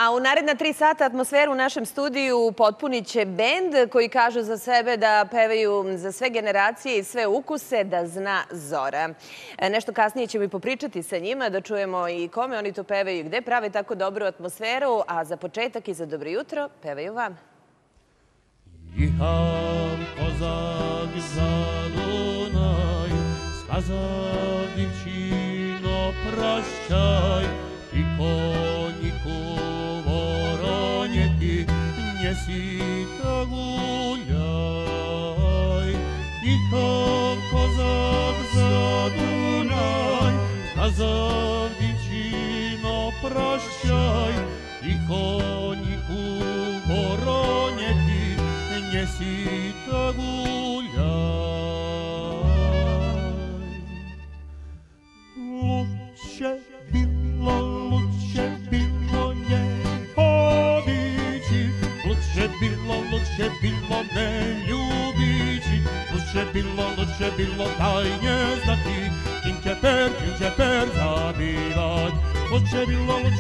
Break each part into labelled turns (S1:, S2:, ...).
S1: A u naredna 3 sata atmosferu u našem studiju potpunit će bend koji kažu za sebe da pevaju za sve generacije i sve ukuse, da zna Zora. Nešto kasnije ćemo i popričati sa njima, da čujemo i kome oni to pevaju i gde prave tako dobru atmosferu, a za početak i za dobro jutro pevaju vam.
S2: Jihał kozak za Dunaj, skazał dziewczyno prощай, i koniku woronie ty nieси ta gуляй. Jihał kozak za Dunaj, skazał dziewczyno prощай, i koniku woronie ty неси та гуляй. Лучше было не ходить, лучше было не любить, лучше было тайне знати, ким теперь забивать. Лучше было не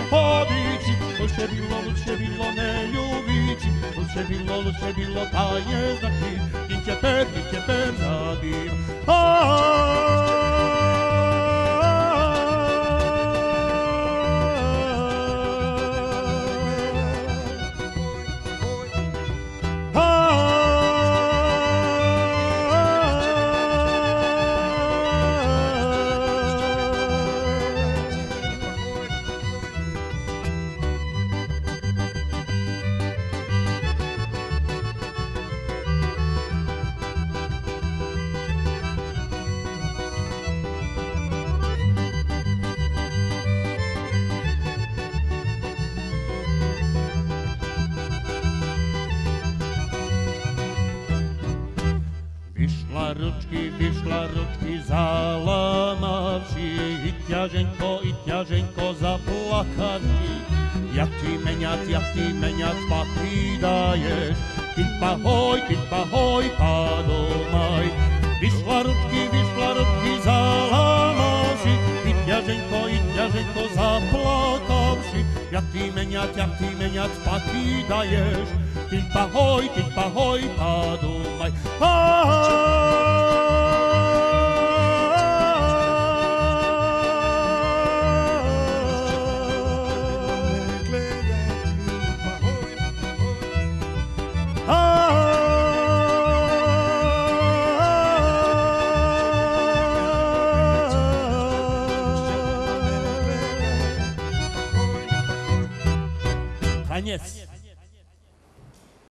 S2: ходить, лучше было не любить, лучше было тайне знати, ким теперь забивать. Wyszła ruczki zalamawszy, i Tjażeńko zapłakawszy. Jak ty meniat pachwi dajesz, ty pahoj, padomaj. Wyszła ruczki zalamawszy, i Tjażeńko zapłakawszy. Jak ty meniat pachwi dajesz, ty pahoj, padomaj. Конец.